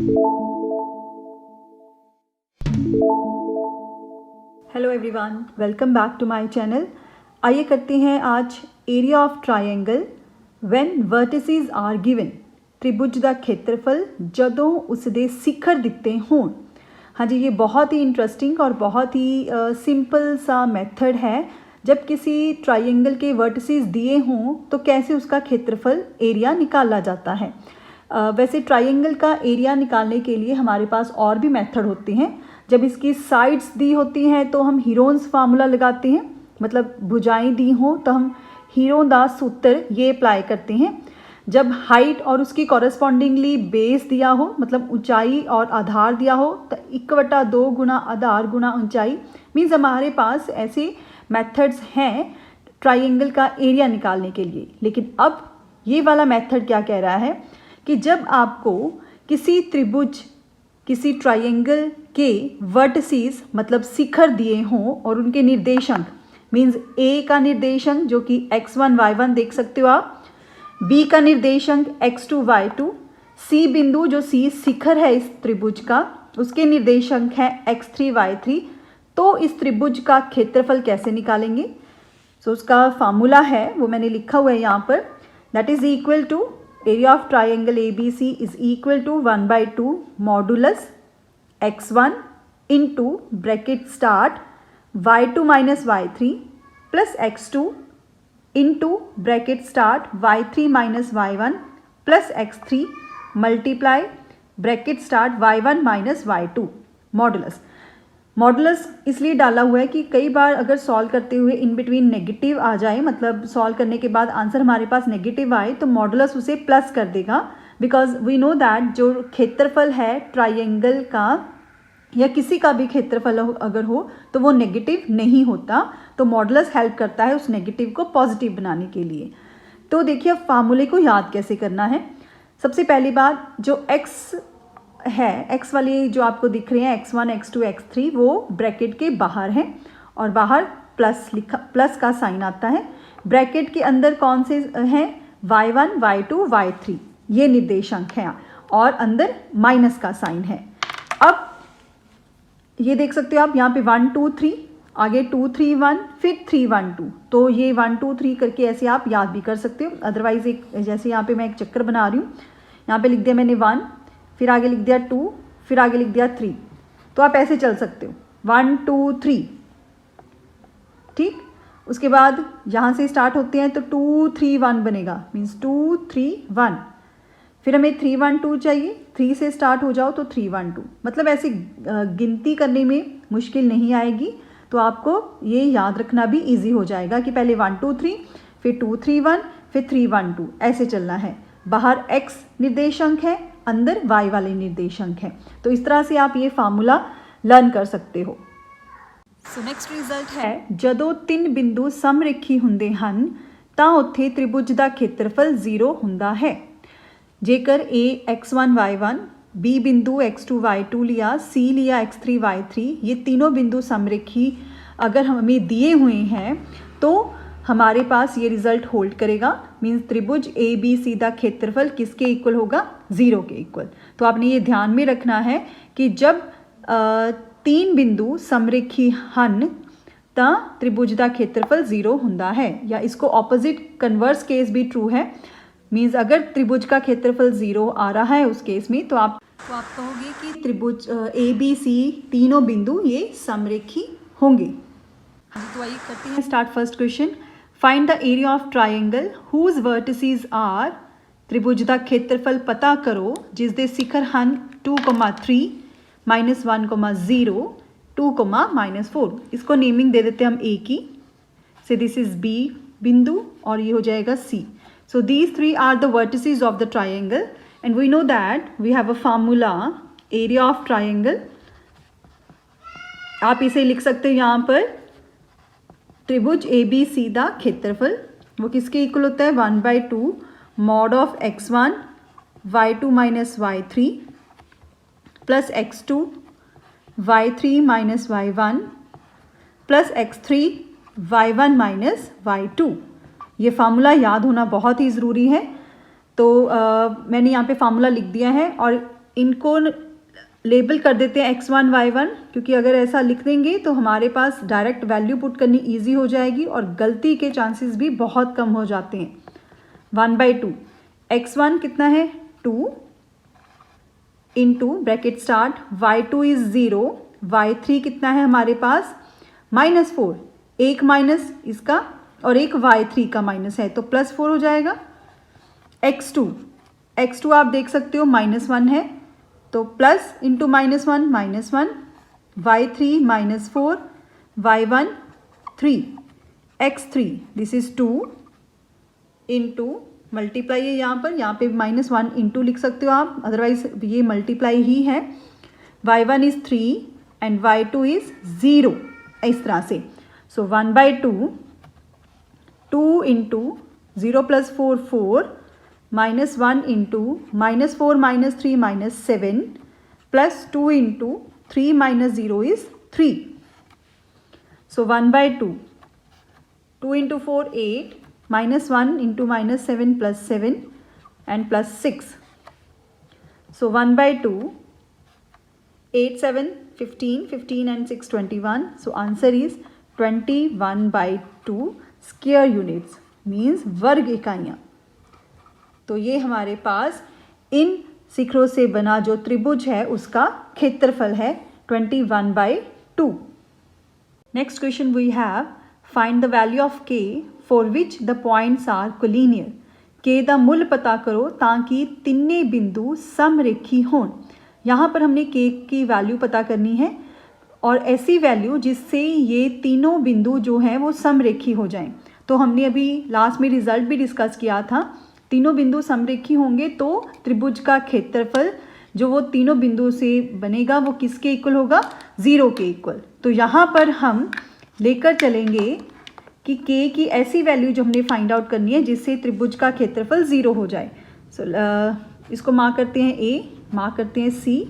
Hello everyone, welcome back to my channel. आइए करते हैं आज area of triangle when vertices are given. त्रिभुज का क्षेत्रफल जदों उसके शिखर दिते हों। हाँ जी, ये बहुत ही इंटरेस्टिंग और बहुत ही सिंपल सा मेथड है। जब किसी ट्रायंगल के वर्टिसेस दिए हों तो कैसे उसका क्षेत्रफल एरिया निकाला जाता है। वैसे ट्रायंगल का एरिया निकालने के लिए हमारे पास और भी मेथड होते हैं। जब इसकी साइड्स दी होती हैं तो हम हीरोन्स फार्मूला लगाते हैं, मतलब भुजाएं दी हों तो हम हीरों दा सूत्र ये अप्लाई करते हैं। जब हाइट और उसकी कॉरेस्पॉन्डिंगली बेस दिया हो, मतलब ऊंचाई और आधार दिया हो, तो 1/2 गुना आधार गुना ऊंचाई, मीन्स हमारे पास ऐसे मेथड्स हैं ट्रायंगल का एरिया निकालने के लिए। लेकिन अब ये वाला मेथड क्या कह रहा है कि जब आपको किसी त्रिभुज, किसी ट्रायंगल के वर्टिसेस मतलब शिखर दिए हों और उनके निर्देशांक, मीन्स ए का निर्देशांक जो कि x1 y1 देख सकते हो आप, बी का निर्देशांक x2 y2, सी बिंदु जो सी शिखर है इस त्रिभुज का, उसके निर्देशांक है x3 y3। तो इस त्रिभुज का क्षेत्रफल कैसे निकालेंगे? सो उसका फार्मूला है वो मैंने लिखा हुआ है यहाँ पर, that is equal to area of triangle ABC is equal to 1/2 modulus x1 into bracket start y2 minus y3 plus x2 into bracket start y3 minus y1 plus x3 multiply bracket start y1 minus y2 modulus. Modulus इसलिए डाला हुआ है कि कई बार अगर solve करते हुए in between negative आ जाए, मतलब सॉल्व करने के बाद आंसर हमारे पास नेगेटिव आए तो मॉडुलस उसे प्लस कर देगा। बिकॉज वी नो दैट जो क्षेत्रफल है ट्रायंगल का या किसी का भी क्षेत्रफल अगर हो तो वो नेगेटिव नहीं होता, तो मॉडुलस हेल्प करता है उस नेगेटिव को पॉजिटिव बनाने के लिए। तो देखिए अब फार्मूले को याद कैसे करना है। सबसे पहली बात, जो x है, x वाली जो आपको दिख रहे हैं x1 x2 x3 वो ब्रैकेट के बाहर हैं और बाहर प्लस लिखा, प्लस का साइन आता है। ब्रैकेट के अंदर कौन से हैं? y1 y2 y3 ये निर्देशांक हैं और अंदर माइनस का साइन है। अब ये देख सकते हो आप यहाँ पे 1 2 3, आगे 2 3 1, फिर 3 1 2। तो ये 1 2 3 करके ऐसे आप याद भी कर सकते हो। अदरवाइज एक जैसे यहाँ पे मैं एक चक्कर बना रही हूँ, यहाँ पे लिख दिया मैंने 1, फिर आगे लिख दिया 2, फिर आगे लिख दिया 3। तो आप ऐसे चल सकते हो 1 2 3, ठीक। उसके बाद यहाँ से स्टार्ट होते हैं तो 2 3 1 बनेगा, मीन्स 2 3 1। फिर हमें 3 1 2 चाहिए, 3 से स्टार्ट हो जाओ तो 3 1 2। मतलब ऐसे गिनती करने में मुश्किल नहीं आएगी, तो आपको ये याद रखना भी इजी हो जाएगा कि पहले 1 2 3, फिर 2 3 1, फिर 3 1 2 ऐसे चलना है। बाहर x निर्देशांक है, अंदर y वाले निर्देशांक है। तो इस तरह से आप ये फार्मूला लर्न कर सकते हो। सो नेक्स्ट रिजल्ट है, जदों 3 बिंदु समरेखी हुंदे हन तां उत्थे त्रिभुज का क्षेत्रफल 0 हुंदा है। जेकर a x1 y1, b बिंदु x2 y2 लिया, c लिया x3 y3, ये तीनों बिंदु समरेखी अगर हमें दिए हुए हैं तो हमारे पास ये रिजल्ट होल्ड करेगा। मीन्स त्रिभुज ABC का क्षेत्रफल किसके इक्वल होगा? 0 के इक्वल। तो आपने ये ध्यान में रखना है कि जब 3 बिंदु समरेखी हन तां त्रिभुज का क्षेत्रफल 0 हुंदा है, या इसको ऑपोजिट कन्वर्स केस भी ट्रू है। मीन्स अगर त्रिभुज का क्षेत्रफल 0 आ रहा है उस केस में तो आप कहोगे कि त्रिभुज ABC तीनों बिंदु ये समरेखी होंगे। तो आइए करते हैं start first question. Find the area of triangle whose vertices are. त्रिभुज का क्षेत्रफल पता करो जिसके शिखर हन 2 3 -1 0 2 -4। इसको नेमिंग दे देते हैं हम A की, से दिस इज B बिंदु और ये हो जाएगा C। So these three are the vertices of the triangle and we know that we have a formula area of triangle। आप इसे लिख सकते हो यहाँ पर त्रिभुज ABC का क्षेत्रफल वो किसके इक्वल होता है? 1/2 mod of x1 y2 minus y3 plus x2 y3 minus y1 plus x3 y1 minus y2। ये फार्मूला याद होना बहुत ही ज़रूरी है। तो मैंने यहाँ पे फार्मूला लिख दिया है और इनको लेबल कर देते हैं x1 y1, क्योंकि अगर ऐसा लिख देंगे तो हमारे पास डायरेक्ट वैल्यू पुट करनी ईजी हो जाएगी और गलती के चांसेस भी बहुत कम हो जाते हैं। 1/2 x1 कितना है 2 into bracket start y2 is 0, y3 कितना है हमारे पास -4, एक माइनस इसका और एक y3 का माइनस है तो +4 हो जाएगा। x2 आप देख सकते हो -1 है तो plus into -1 -1, y3 -4, y1 3, x3 this is 2 into multiply है यहाँ पे -1 इंटू लिख सकते हो आप, अदरवाइज ये मल्टीप्लाई ही है। y1 is 3 and y2 is 0, इस तरह से। सो 1/2 2 into 0 + 4 4, -1 into -4 -3 -7 plus 2 into 3 - 0 is 3। So 1/2 2 into 4 8, -1 into -7 + 7 and +6। So 1/2 8 7 15, 15 and 6 21। So answer is 21/2 square units means वर्ग इकाइयाँ। तो ये हमारे पास इन शिखरों से बना जो त्रिभुज है उसका क्षेत्रफल है 21/2। Next question we have find the value of k for which the points are collinear. k ਦਾ ਮੁੱਲ पता करो ताकि तिन्ने बिंदु समरेखी हों। यहाँ पर हमने k की वैल्यू पता करनी है और ऐसी वैल्यू जिससे ये तीनों बिंदु जो हैं वो समरेखी हो जाएं। तो हमने अभी लास्ट में रिजल्ट भी डिस्कस किया था, तीनों बिंदु समरेखी होंगे तो त्रिभुज का क्षेत्रफल जो वो तीनों बिंदु से बनेगा वो किसके इक्वल होगा 0 के इक्वल। तो यहाँ पर हम लेकर चलेंगे कि k की ऐसी वैल्यू जो हमने फाइंड आउट करनी है जिससे त्रिभुज का क्षेत्रफल 0 हो जाए। सो इसको मार्क करते हैं A, मार्क करते हैं C,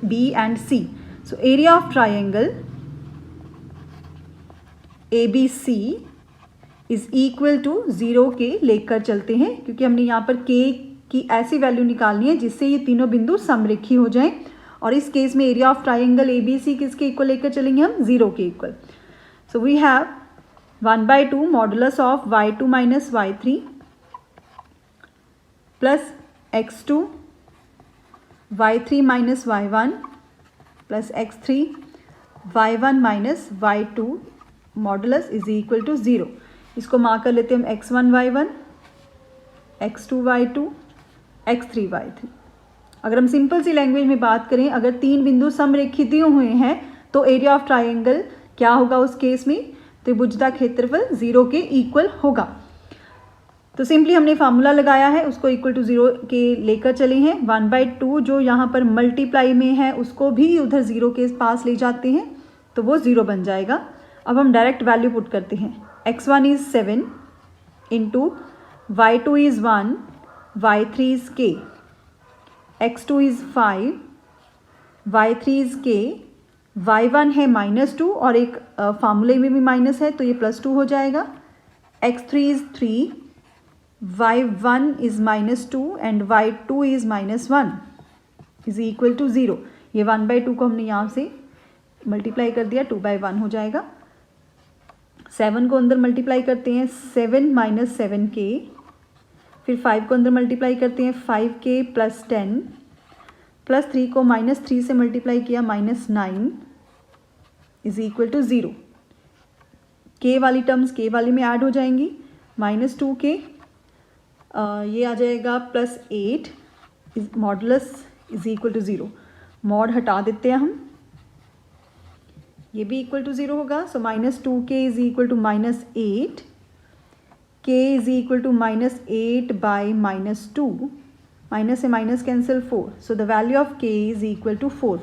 B and C। So area of triangle ABC is equal to 0 के लेकर चलते हैं, क्योंकि हमने यहाँ पर k की ऐसी वैल्यू निकालनी है जिससे ये तीनों बिंदु समरेखी हो जाएं। और इस केस में एरिया ऑफ ट्राइंगल ABC किसके इक्वल लेकर चलेंगे हम 0 के equal. So we have 1/2 modulus of y2 - y3 plus x2 y3 - y1 plus x3 y1 - y2 modulus is equal to 0। इसको मार्क कर लेते हैं हम x1 y1, x2 y2, x3 y3। अगर हम सिंपल सी लैंग्वेज में बात करें, अगर तीन बिंदु समरेखी दिए हुए हैं तो एरिया ऑफ ट्राइंगल क्या होगा उस केस में, त्रिभुज का क्षेत्रफल 0 के इक्वल होगा। तो सिंपली हमने फार्मूला लगाया है, उसको इक्वल टू 0 के लेकर चले हैं। 1/2 जो यहाँ पर मल्टीप्लाई में है उसको भी उधर 0 के पास ले जाते हैं तो वो 0 बन जाएगा। अब हम डायरेक्ट वैल्यू पुट करते हैं। x1 is 7 into y2 is 1, y3 is k, x2 is 5, y3 is k, y1 है -2 और एक फार्मूले में भी माइनस है तो ये +2 हो जाएगा। x3 is 3, y1 is -2 and y2 is -1 is equal to 0। ये 1/2 को हमने यहाँ से मल्टीप्लाई कर दिया, 2/1 हो जाएगा। 7 को अंदर मल्टीप्लाई करते हैं 7 - 7k, फिर 5 को अंदर मल्टीप्लाई करते हैं 5k + 10 प्लस 3 को -3 से मल्टीप्लाई किया -9 इज इक्वल टू 0। k वाली टर्म्स k वाली में ऐड हो जाएंगी, -2k ये आ जाएगा +8 modulus is equal to 0। Mod हटा देते हैं हम, ये भी इक्वल टू 0 होगा। So -2k is equal to -8, k is equal to -8/-2, minus से minus cancel 4। So the value of k is equal to 4।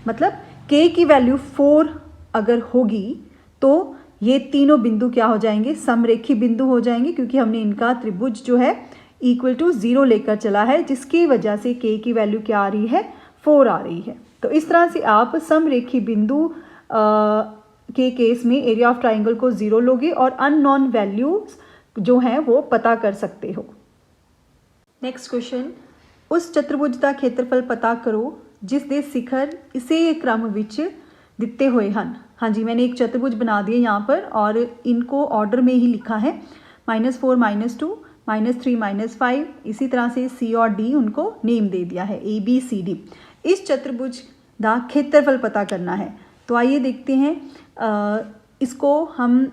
मतलब k की वैल्यू 4 अगर होगी तो ये तीनों बिंदु क्या हो जाएंगे, समरेखी बिंदु हो जाएंगे, क्योंकि हमने इनका त्रिभुज जो है इक्वल टू 0 लेकर चला है, जिसकी वजह से k की वैल्यू क्या आ रही है 4 आ रही है। तो इस तरह से आप समरेखी बिंदु के केस में एरिया ऑफ ट्राइंगल को 0 लोगे और अननोन वैल्यूज जो हैं वो पता कर सकते हो। नेक्स्ट क्वेश्चन, उस चतुर्भुज का खेत्रफल पता करो जिस दे शिखर इसे क्रम विच दिते हुए हैं। हाँ जी, मैंने एक चतुर्भुज बना दिए यहाँ पर और इनको ऑर्डर में ही लिखा है, -4 -2 -3 -5, इसी तरह से C और D उनको नेम दे दिया है, ABCD। इस चतुर्भुज का क्षेत्रफल पता करना है। तो आइए देखते हैं इसको हम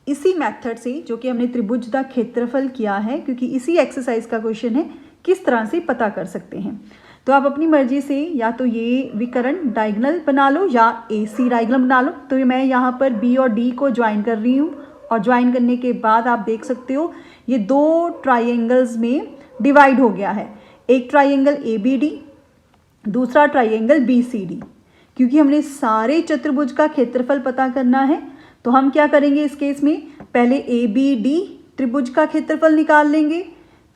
इसी मेथड से जो कि हमने त्रिभुज का क्षेत्रफल किया है, क्योंकि इसी एक्सरसाइज का क्वेश्चन है, किस तरह से पता कर सकते हैं। तो आप अपनी मर्जी से या तो ये विकर्ण डायगोनल बना लो या AC डायगोनल बना लो। तो मैं यहाँ पर B और D को ज्वाइन कर रही हूँ और ज्वाइन करने के बाद आप देख सकते हो ये दो ट्राइंगल्स में डिवाइड हो गया है, एक ट्राइंगल ABD, दूसरा ट्राइंगल BCD। क्योंकि हमने सारे चतुर्भुज का क्षेत्रफल पता करना है तो हम क्या करेंगे इस केस में, पहले ABD त्रिभुज का क्षेत्रफल निकाल लेंगे,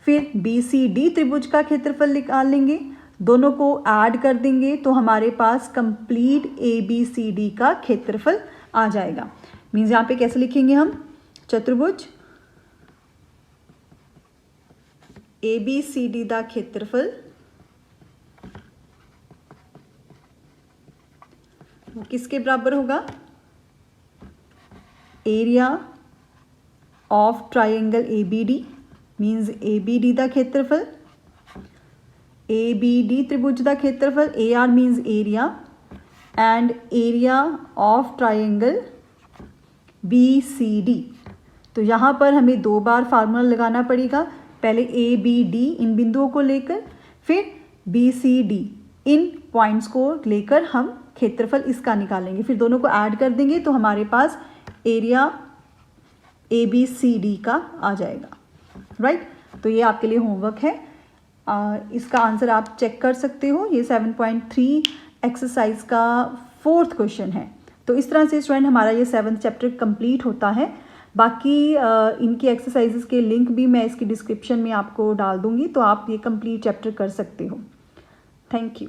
फिर BCD त्रिभुज का क्षेत्रफल निकाल लेंगे, दोनों को ऐड कर देंगे तो हमारे पास कंप्लीट ABCD का क्षेत्रफल आ जाएगा। मीन्स यहाँ पे कैसे लिखेंगे हम, चतुर्भुज ABCD का क्षेत्रफल किसके बराबर होगा, area of triangle ABD, means ABD का क्षेत्रफल, ABD त्रिभुज का क्षेत्रफल, AR means area, and area of triangle BCD। तो यहाँ पर हमें 2 बार फार्मूला लगाना पड़ेगा, पहले ABD इन बिंदुओं को लेकर, फिर BCD इन पॉइंट्स को लेकर हम क्षेत्रफल इसका निकालेंगे, फिर दोनों को ऐड कर देंगे तो हमारे पास एरिया ABCD का आ जाएगा। राइट, तो ये आपके लिए होमवर्क है, इसका आंसर आप चेक कर सकते हो। ये 7.3 एक्सरसाइज का 4th क्वेश्चन है। तो इस तरह से स्टूडेंट हमारा ये 7th चैप्टर कंप्लीट होता है। बाकी इनकी एक्सरसाइजेस के लिंक भी मैं इसकी डिस्क्रिप्शन में आपको डाल दूंगी, तो आप ये कंप्लीट चैप्टर कर सकते हो। Thank you.